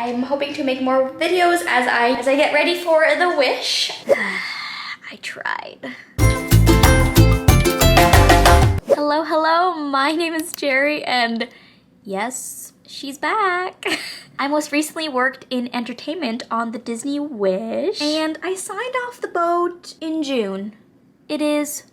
I'm hoping to make more videos as I get ready for the wish. I tried. Hello, hello, my name is Jerry and yes, she's back. I most recently worked in entertainment on the Disney Wish and I signed off the boat in June. It is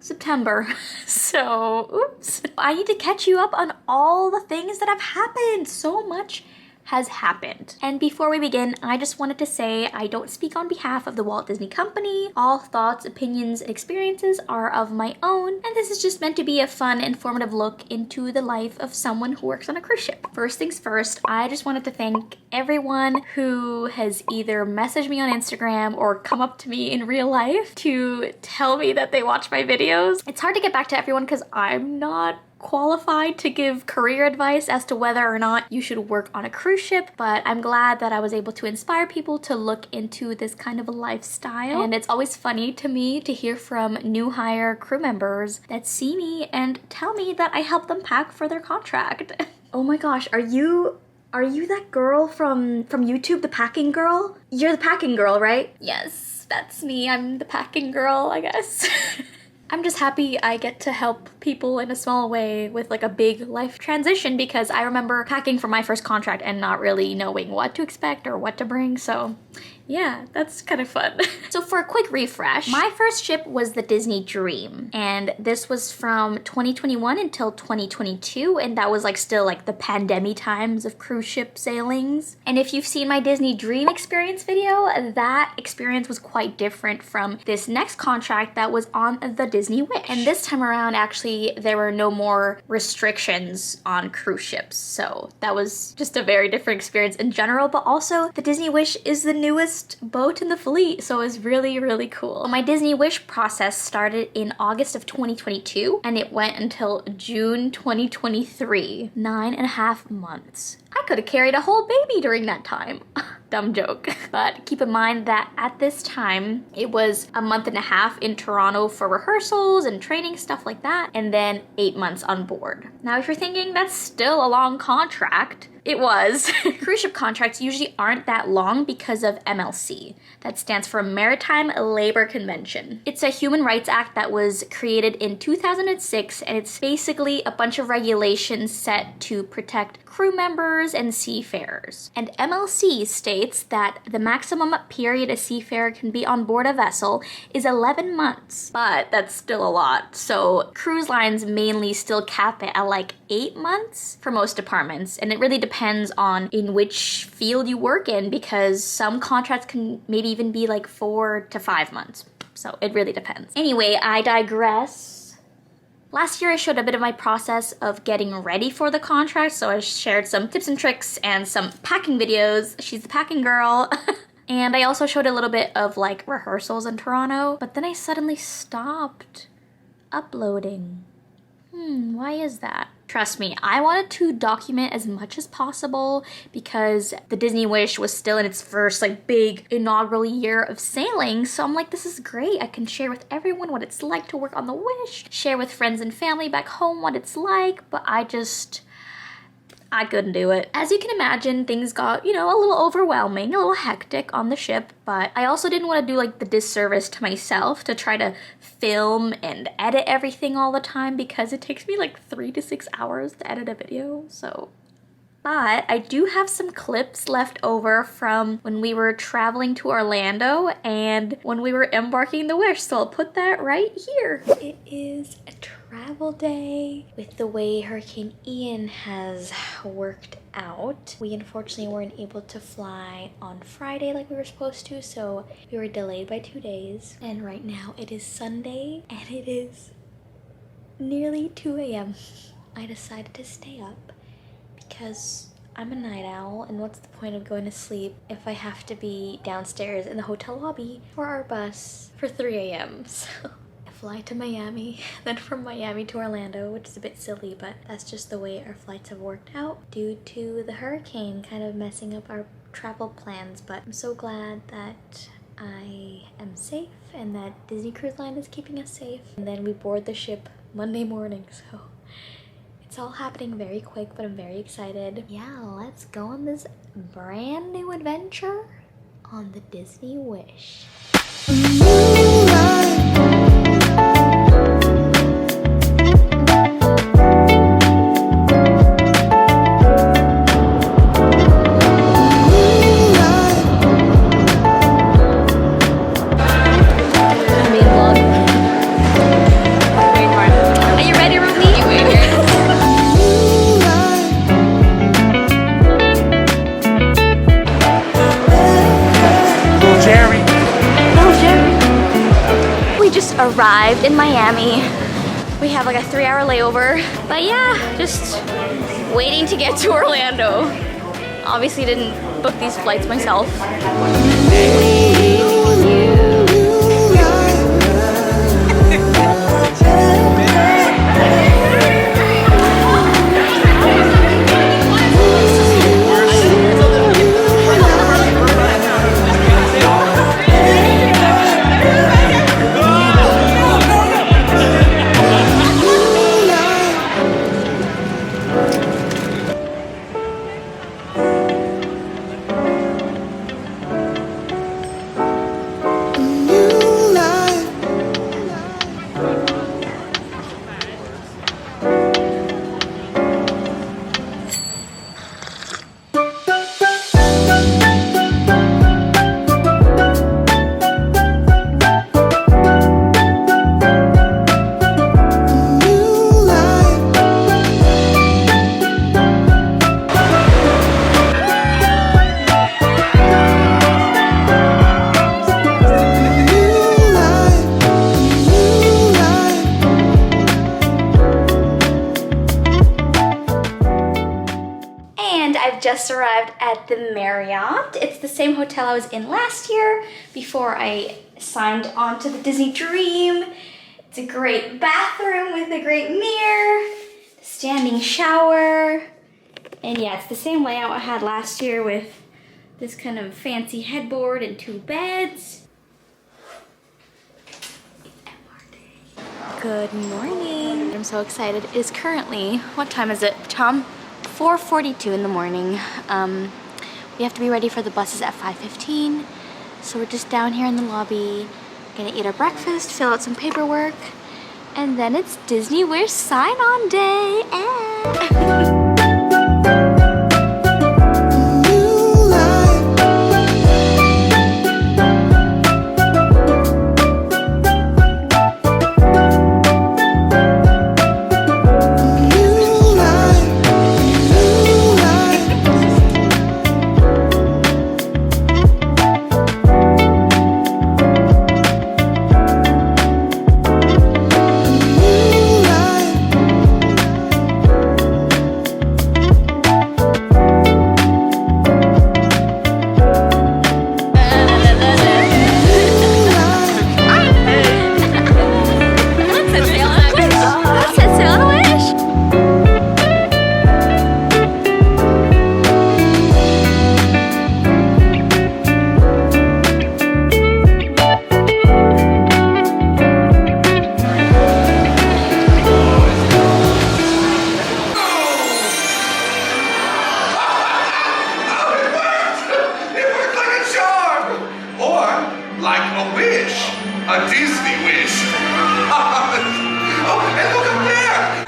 September, so oops. I need to catch you up on all the things that have happened. So much has happened. And before we begin, I just wanted to say I don't speak on behalf of the Walt Disney Company. All thoughts, opinions, and experiences are of my own, and this is just meant to be a fun, informative look into the life of someone who works on a cruise ship. First things first, I just wanted to thank everyone who has either messaged me on Instagram or come up to me in real life to tell me that they watch my videos. It's hard to get back to everyone because I'm not qualified to give career advice as to whether or not you should work on a cruise ship, but I'm glad that I was able to inspire people to look into this kind of a lifestyle. And it's always funny to me to hear from new hire crew members that see me and tell me that I help them pack for their contract. Oh my gosh, are you that girl from YouTube, the packing girl? You're the packing girl, right? Yes, that's me. I'm the packing girl, I guess. I'm just happy I get to help people in a small way with like a big life transition, because I remember packing for my first contract and not really knowing what to expect or what to bring, so yeah, that's kind of fun. So for a quick refresh, my first ship was the Disney Dream, and this was from 2021 until 2022, and that was like still like the pandemic times of cruise ship sailings. And if you've seen my Disney Dream experience video, that experience was quite different from this next contract that was on the Disney Wish. And this time around, actually, there were no more restrictions on cruise ships, so that was just a very different experience in general, but also the Disney Wish is the newest boat in the fleet, so it was really, really cool. My Disney Wish process started in August of 2022 and it went until June 2023. 9.5 months. I could have carried a whole baby during that time. Dumb joke. But keep in mind that at this time, it was a month and a half in Toronto for rehearsals and training, stuff like that, and then 8 months on board. Now, if you're thinking that's still a long contract, it was. Cruise ship contracts usually aren't that long because of MLC. That stands for Maritime Labor Convention. It's a human rights act that was created in 2006, and it's basically a bunch of regulations set to protect crew members and seafarers. And MLC states that the maximum period a seafarer can be on board a vessel is 11 months, but that's still a lot. So cruise lines mainly still cap it at like 8 months for most departments, and it really depends on in which field you work in, because some contracts can maybe even be like 4 to 5 months. So it really depends. Anyway, I digress. Last year, I showed a bit of my process of getting ready for the contract, so I shared some tips and tricks and some packing videos. She's the packing girl. And I also showed a little bit of like rehearsals in Toronto, but then I suddenly stopped uploading. Why is that? Trust me, I wanted to document as much as possible because the Disney Wish was still in its first like big inaugural year of sailing. So I'm like, this is great. I can share with everyone what it's like to work on the Wish, share with friends and family back home what it's like, but I couldn't do it. As you can imagine, things got, a little overwhelming, a little hectic on the ship, but I also didn't want to do like the disservice to myself to try to film and edit everything all the time, because it takes me like 3 to 6 hours to edit a video, so. But I do have some clips left over from when we were traveling to Orlando and when we were embarking the Wish, so I'll put that right here. It is a travel day. With the way Hurricane Ian has worked out, we unfortunately weren't able to fly on Friday like we were supposed to, so we were delayed by 2 days. And right now it is Sunday and it is nearly 2 a.m. I decided to stay up because I'm a night owl, and what's the point of going to sleep if I have to be downstairs in the hotel lobby for our bus for 3 a.m. So I fly to Miami, then from Miami to Orlando, which is a bit silly, but that's just the way our flights have worked out due to the hurricane kind of messing up our travel plans. But I'm so glad that I am safe and that Disney Cruise Line is keeping us safe. And then we board the ship Monday morning, so it's all happening very quick, but I'm very excited. Yeah, let's go on this brand new adventure on the Disney Wish. Arrived in Miami. We have like a 3-hour layover, but yeah, just waiting to get to Orlando. Obviously didn't book these flights myself. Just arrived at the Marriott. It's the same hotel I was in last year before I signed on to the Disney Dream. It's a great bathroom with a great mirror, standing shower, and yeah, it's the same layout I had last year with this kind of fancy headboard and 2 beds. Good morning. I'm so excited. It is currently, what time is it, Tom? 4:42 in the morning. We have to be ready for the buses at 5:15. So we're just down here in the lobby, gonna eat our breakfast, fill out some paperwork, and then it's Disney Wish sign-on day. A Disney wish. Oh, and look up there.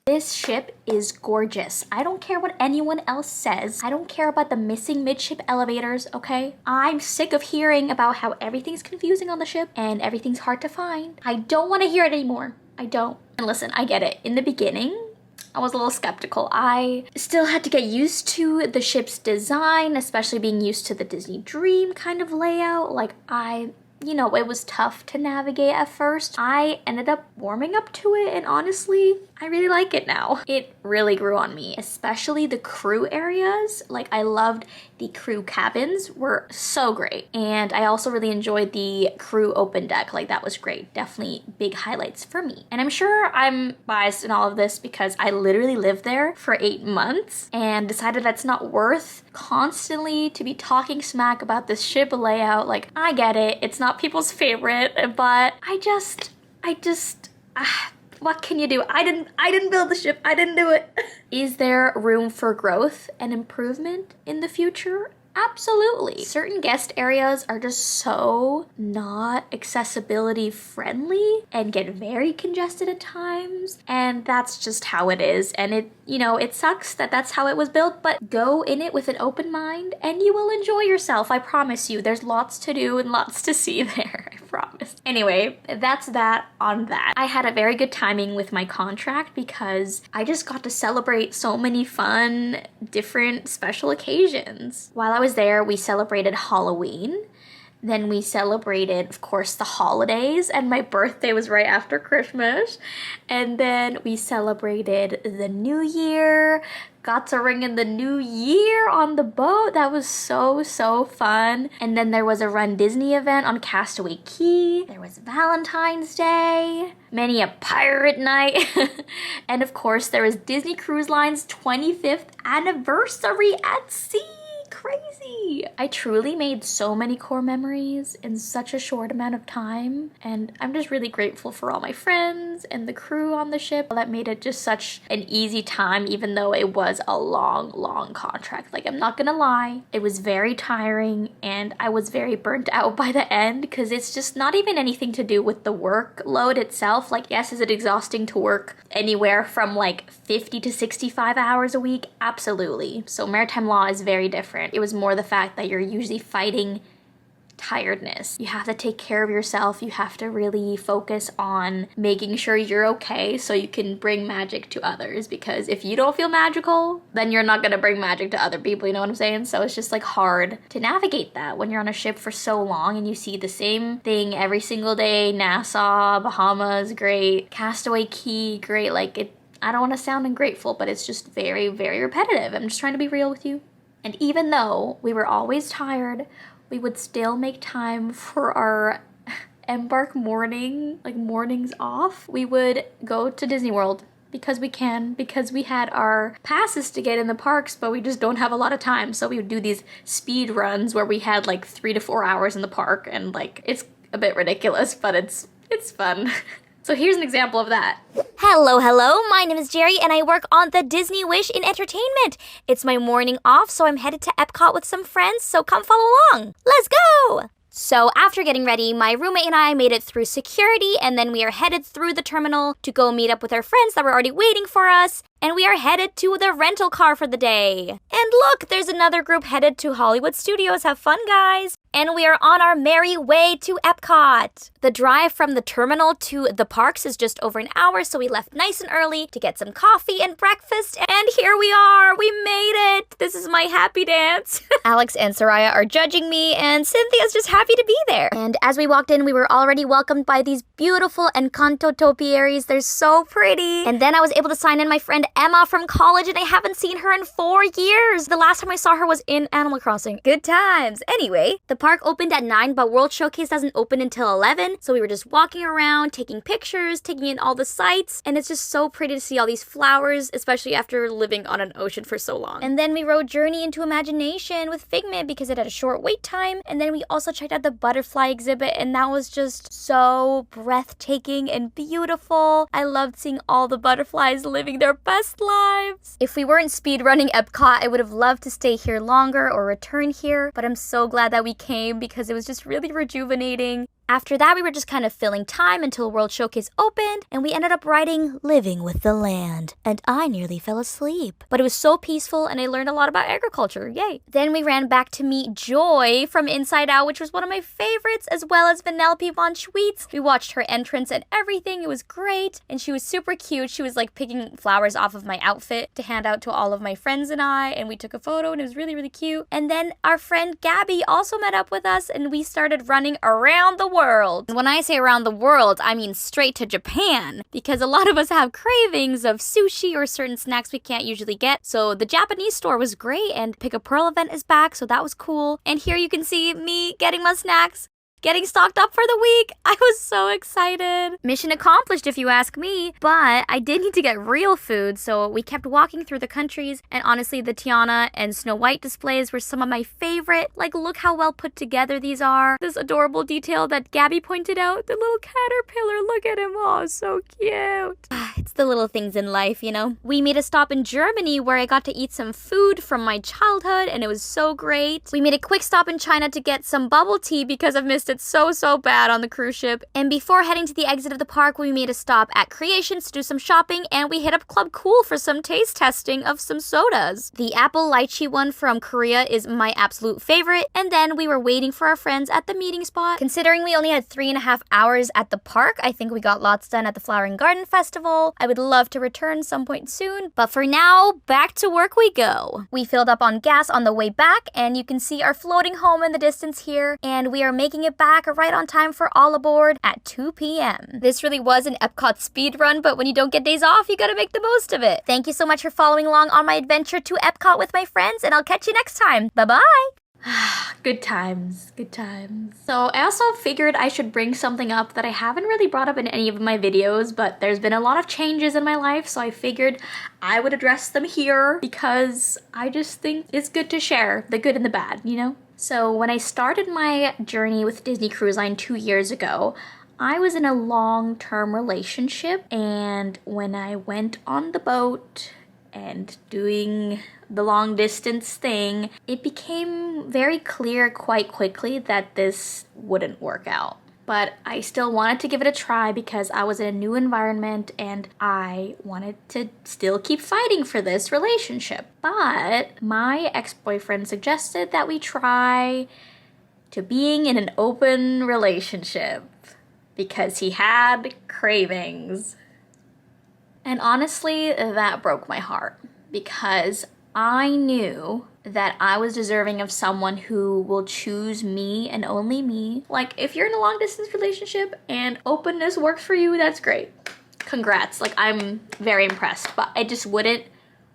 This ship is gorgeous. I don't care what anyone else says. I don't care about the missing midship elevators, okay? I'm sick of hearing about how everything's confusing on the ship and everything's hard to find. I don't want to hear it anymore. I don't. And listen, I get it. In the beginning, I was a little skeptical. I still had to get used to the ship's design, especially being used to the Disney Dream kind of layout. Like you know, it was tough to navigate at first. I ended up warming up to it, and honestly, I really like it now. It really grew on me, especially the crew areas. Like, I loved the crew cabins, were so great. And I also really enjoyed the crew open deck. Like, that was great. Definitely big highlights for me. And I'm sure I'm biased in all of this because I literally lived there for 8 months and decided that's not worth constantly to be talking smack about this ship layout. Like, I get it. It's not people's favorite, but What can you do? I didn't build the ship. I didn't do it. Is there room for growth and improvement in the future? Absolutely. Certain guest areas are just so not accessibility friendly and get very congested at times. And that's just how it is. And it sucks that that's how it was built, but go in it with an open mind and you will enjoy yourself. I promise you. There's lots to do and lots to see there. I promise. Anyway, that's that on that. I had a very good timing with my contract because I just got to celebrate so many fun, different special occasions. While I was there, we celebrated Halloween. Then we celebrated, of course, the holidays, and my birthday was right after Christmas. And then we celebrated the New Year, got to ring in the New Year on the boat. That was so, so fun. And then there was a Run Disney event on Castaway Cay. There was Valentine's Day, many a pirate night. And of course, there was Disney Cruise Line's 25th anniversary at sea. Crazy. I truly made so many core memories in such a short amount of time, and I'm just really grateful for all my friends and the crew on the ship that made it just such an easy time, even though it was a long contract. Like, I'm not gonna lie, it was very tiring and I was very burnt out by the end because it's just not even anything to do with the workload itself. Like, yes, is it exhausting to work anywhere from like 50 to 65 hours a week? Absolutely. So maritime law is very different. It was more the fact that you're usually fighting tiredness. You have to take care of yourself. You have to really focus on making sure you're okay so you can bring magic to others, because if you don't feel magical, then you're not gonna bring magic to other people, you know what I'm saying? So it's just like hard to navigate that when you're on a ship for so long and you see the same thing every single day. Nassau, Bahamas, great. Castaway Cay, great. Like, I don't want to sound ungrateful, but it's just very, very repetitive. I'm just trying to be real with you. And even though we were always tired, we would still make time for our embark mornings off. We would go to Disney World because we had our passes to get in the parks, but we just don't have a lot of time. So we would do these speed runs where we had like 3 to 4 hours in the park, and like, it's a bit ridiculous, but it's fun. So here's an example of that. Hello, my name is Jerry and I work on the Disney Wish in entertainment. It's my morning off, so I'm headed to Epcot with some friends, so come follow along. Let's go! So after getting ready, my roommate and I made it through security, and then we are headed through the terminal to go meet up with our friends that were already waiting for us. And we are headed to the rental car for the day. And look, there's another group headed to Hollywood Studios. Have fun, guys. And we are on our merry way to Epcot. The drive from the terminal to the parks is just over an hour, so we left nice and early to get some coffee and breakfast. And here we are. We made it. This is my happy dance. Alex and Soraya are judging me, and Cynthia's just happy to be there. And as we walked in, we were already welcomed by these beautiful Encanto topiaries. They're so pretty. And then I was able to sign in my friend Emma from college, and I haven't seen her in 4 years. The last time I saw her was in Animal Crossing. Good times. Anyway, the park opened at 9, but World Showcase doesn't open until 11, so we were just walking around, taking pictures, taking in all the sights, and it's just so pretty to see all these flowers, especially after living on an ocean for so long. And then we rode Journey into Imagination with Figment because it had a short wait time, and then we also checked out the butterfly exhibit, and that was just so breathtaking and beautiful. I loved seeing all the butterflies living their best lives. If we weren't speedrunning Epcot, I would have loved to stay here longer or return here, but I'm so glad that we came because it was just really rejuvenating. After that, we were just kind of filling time until World Showcase opened, and we ended up writing Living with the Land. And I nearly fell asleep. But it was so peaceful, and I learned a lot about agriculture. Yay. Then we ran back to meet Joy from Inside Out, which was one of my favorites, as well as Vanellope von Schweetz. We watched her entrance and everything. It was great, and she was super cute. She was like picking flowers off of my outfit to hand out to all of my friends and we took a photo, and it was really, really cute. And then our friend Gabby also met up with us, and we started running around the world. When I say around the world, I mean straight to Japan, because a lot of us have cravings of sushi or certain snacks we can't usually get. So the Japanese store was great, and Pick a Pearl event is back, so that was cool. And here you can see me getting my snacks. getting stocked up for the week. I was so excited. Mission accomplished if you ask me, but I did need to get real food, so we kept walking through the countries, and honestly, the Tiana and Snow White displays were some of my favorite. Like, look how well put together these are. This adorable detail that Gabby pointed out, the little caterpillar, look at him, oh, so cute. It's the little things in life, you know. We made a stop in Germany where I got to eat some food from my childhood, and it was so great. We made a quick stop in China to get some bubble tea because I've missed it so bad on the cruise ship. And before heading to the exit of the park, we made a stop at Creations to do some shopping, and we hit up Club Cool for some taste testing of some sodas. The apple lychee one from Korea is my absolute favorite, and then we were waiting for our friends at the meeting spot. Considering we only had 3.5 hours at the park, I think we got lots done at the Flower and Garden Festival. I would love to return some point soon, but for now, back to work we go. We filled up on gas on the way back, and you can see our floating home in the distance here, and we are making it back right on time for All Aboard at 2 p.m. This really was an Epcot speed run, but when you don't get days off, you gotta make the most of it. Thank you so much for following along on my adventure to Epcot with my friends, and I'll catch you next time. Bye-bye! Good times, good times. So I also figured I should bring something up that I haven't really brought up in any of my videos, but there's been a lot of changes in my life, so I figured I would address them here because I just think it's good to share the good and the bad, you know? So when I started my journey with Disney Cruise Line 2 years ago, I was in a long-term relationship, and when I went on the boat and doing the long distance thing, it became very clear quite quickly that this wouldn't work out. But I still wanted to give it a try because I was in a new environment and I wanted to still keep fighting for this relationship. But my ex-boyfriend suggested that we try to being in an open relationship because he had cravings. And honestly, that broke my heart because I knew that I was deserving of someone who will choose me and only me. Like, if you're in a long distance relationship and openness works for you, that's great. Congrats. Like, I'm very impressed, but it just wouldn't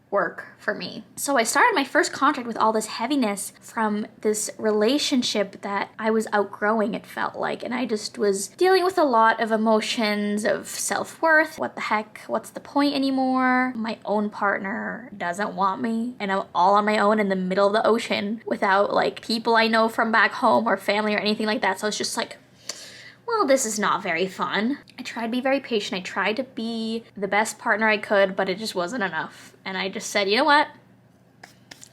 work for me. So I started my first contract with all this heaviness from this relationship that I was outgrowing, it felt like, and I just was dealing with a lot of emotions of self-worth. What the heck? What's the point anymore? My own partner doesn't want me, and I'm all on my own in the middle of the ocean without like people I know from back home or family or anything like that. So it's just like, well, this is not very fun. I tried to be very patient. I tried to be the best partner I could, but it just wasn't enough. And I just said, you know what?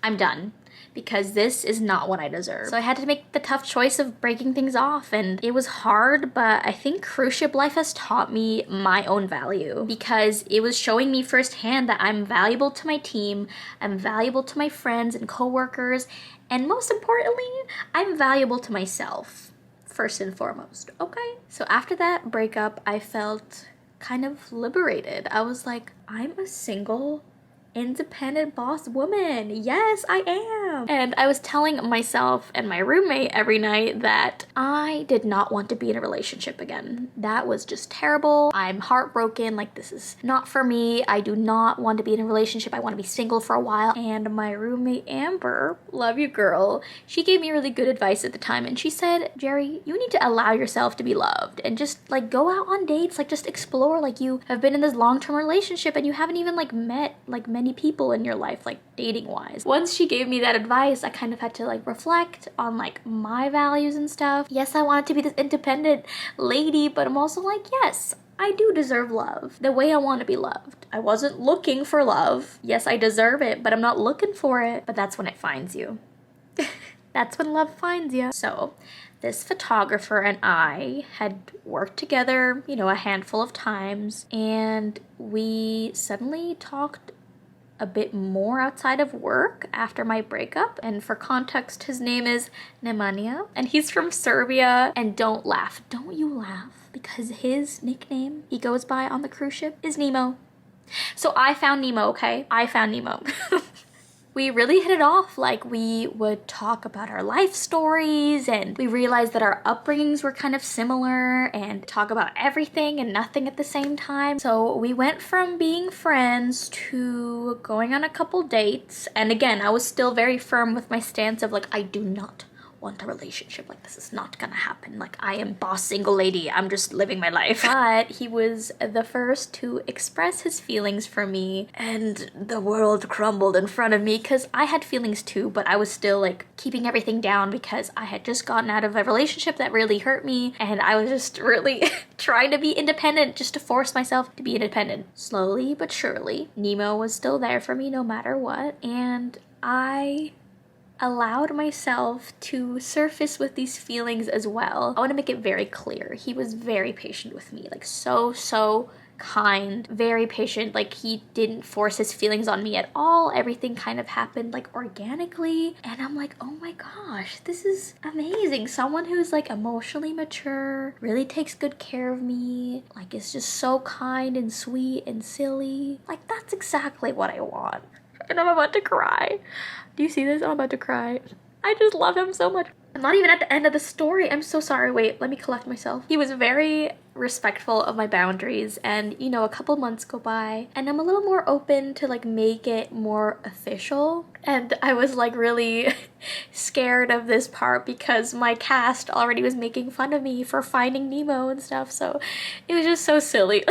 I'm done. Because this is not what I deserve. So I had to make the tough choice of breaking things off, and it was hard, but I think cruise ship life has taught me my own value because it was showing me firsthand that I'm valuable to my team, I'm valuable to my friends and coworkers, and most importantly, I'm valuable to myself. First and foremost, okay? So after that breakup, I felt kind of liberated. I was like, I'm a single, independent boss woman. Yes, I am. And I was telling myself and my roommate every night that I did not want to be in a relationship again. That was just terrible. I'm heartbroken. Like, this is not for me. I do not want to be in a relationship. I want to be single for a while. And my roommate Amber, love you girl, she gave me really good advice at the time, and she said, Jerry, you need to allow yourself to be loved and just like go out on dates, like just explore. Like, you have been in this long-term relationship and you haven't even like met like many people in your life, like dating wise. Once she gave me that advice, I kind of had to like reflect on like my values and stuff. Yes, I wanted to be this independent lady, but I'm also like, yes, I do deserve love the way I want to be loved. I wasn't looking for love. Yes, I deserve it, but I'm not looking for it. But that's when it finds you. That's when love finds you. So this photographer and I had worked together, you know, a handful of times, and we suddenly talked a bit more outside of work after my breakup. And for context, his name is Nemanja, and he's from Serbia. And don't laugh, don't you laugh, because his nickname he goes by on the cruise ship is Nemo. So I found Nemo, okay? I found Nemo. We really hit it off. Like, we would talk about our life stories, and we realized that our upbringings were kind of similar, and talk about everything and nothing at the same time. So we went from being friends to going on a couple dates. And again, I was still very firm with my stance of like, I do not want a relationship. Like, this is not gonna happen. Like, I am boss single lady. I'm just living my life. But he was the first to express his feelings for me, and the world crumbled in front of me because I had feelings too, but I was still like keeping everything down because I had just gotten out of a relationship that really hurt me, and I was just really trying to be independent, just to force myself to be independent. Slowly but surely, Nemo was still there for me no matter what, and I allowed myself to surface with these feelings as well. I want to make it very clear. He was very patient with me, like so kind, very patient. Like, he didn't force his feelings on me at all. Everything kind of happened like organically, and I'm like, oh my gosh, this is amazing. Someone who's like emotionally mature, really takes good care of me, like is just so kind and sweet and silly. Like, that's exactly what I want. And I'm about to cry. Do you see this? I'm about to cry. I just love him so much. I'm not even at the end of the story. I'm so sorry. Wait, let me collect myself. He was very respectful of my boundaries, and you know, a couple months go by and I'm a little more open to like make it more official. And I was like really scared of this part because my cast already was making fun of me for finding Nemo and stuff, so it was just so silly.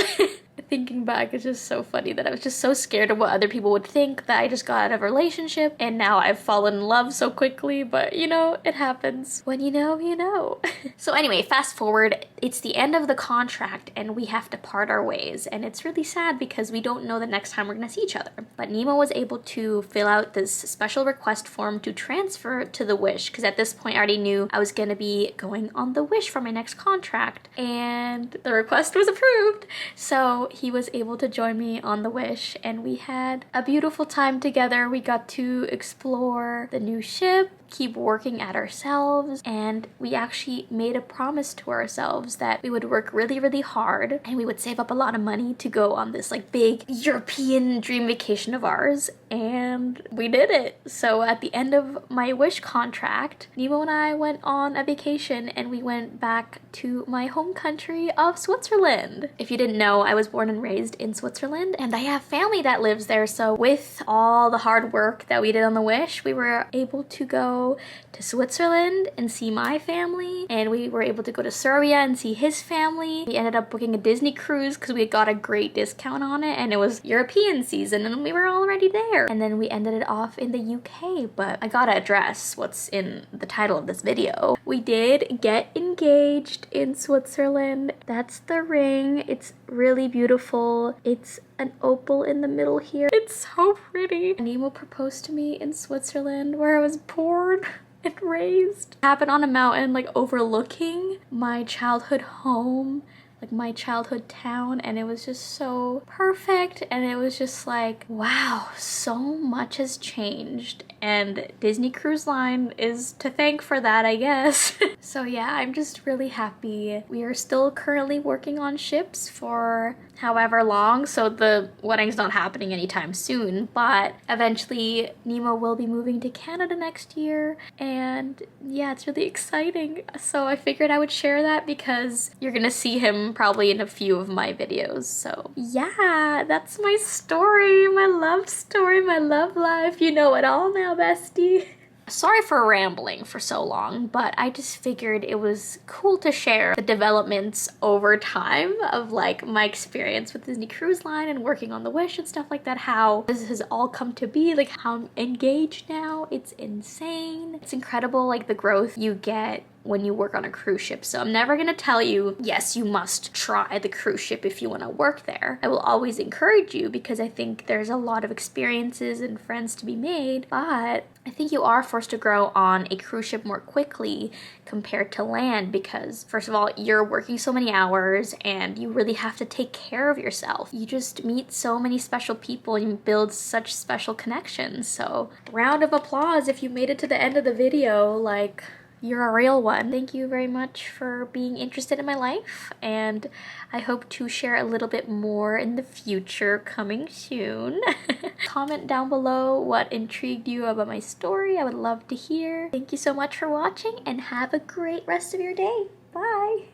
Thinking back, it's just so funny that I was just so scared of what other people would think, that I just got out of a relationship and now I've fallen in love so quickly. But you know, it happens. When you know, you know. So anyway, fast forward, it's the end of the contract and we have to part our ways, and it's really sad because we don't know the next time we're gonna see each other. But Nemo was able to fill out this special request form to transfer to the Wish, because at this point I already knew I was gonna be going on the Wish for my next contract, and the request was approved. So he was able to join me on the Wish, and we had a beautiful time together. We got to explore the new ship, keep working at ourselves, and we actually made a promise to ourselves that we would work really hard and we would save up a lot of money to go on this like big European dream vacation of ours, and we did it. So at the end of my Wish contract, Nemo and I went on a vacation and we went back to my home country of Switzerland. If you didn't know, I was born and raised in Switzerland and I have family that lives there, so with all the hard work that we did on the Wish, we were able to go to Switzerland and see my family, and we were able to go to Serbia and see his family. We ended up booking a Disney cruise because we got a great discount on it, and it was European season and we were already there. And then we ended it off in the UK, but I gotta address what's in the title of this video. We did get engaged in Switzerland. That's the ring. It's really beautiful. It's an opal in the middle here. It's so pretty. Nemo proposed to me in Switzerland, where I was born and raised. It happened on a mountain, like overlooking my childhood home, like my childhood town, and it was just so perfect. And it was just like, wow, so much has changed, and Disney Cruise Line is to thank for that, I guess. So yeah, I'm just really happy. We are still currently working on ships for however long, so the wedding's not happening anytime soon, but eventually Nemo will be moving to Canada next year, and yeah, it's really exciting. So I figured I would share that because you're gonna see him probably in a few of my videos. So yeah, that's my story, my love story, my love life. You know it all now, bestie. Sorry for rambling for so long, but I just figured it was cool to share the developments over time of like my experience with Disney Cruise Line and working on the Wish and stuff like that, how this has all come to be, like how I'm engaged now. It's insane. It's incredible, like the growth you get when you work on a cruise ship. So I'm never gonna tell you, yes, you must try the cruise ship if you wanna work there. I will always encourage you because I think there's a lot of experiences and friends to be made, but I think you are forced to grow on a cruise ship more quickly compared to land because, first of all, you're working so many hours and you really have to take care of yourself. You just meet so many special people and you build such special connections. So round of applause if you made it to the end of the video. Like, you're a real one. Thank you very much for being interested in my life, and I hope to share a little bit more in the future coming soon. Comment down below what intrigued you about my story. I would love to hear. Thank you so much for watching and have a great rest of your day. Bye!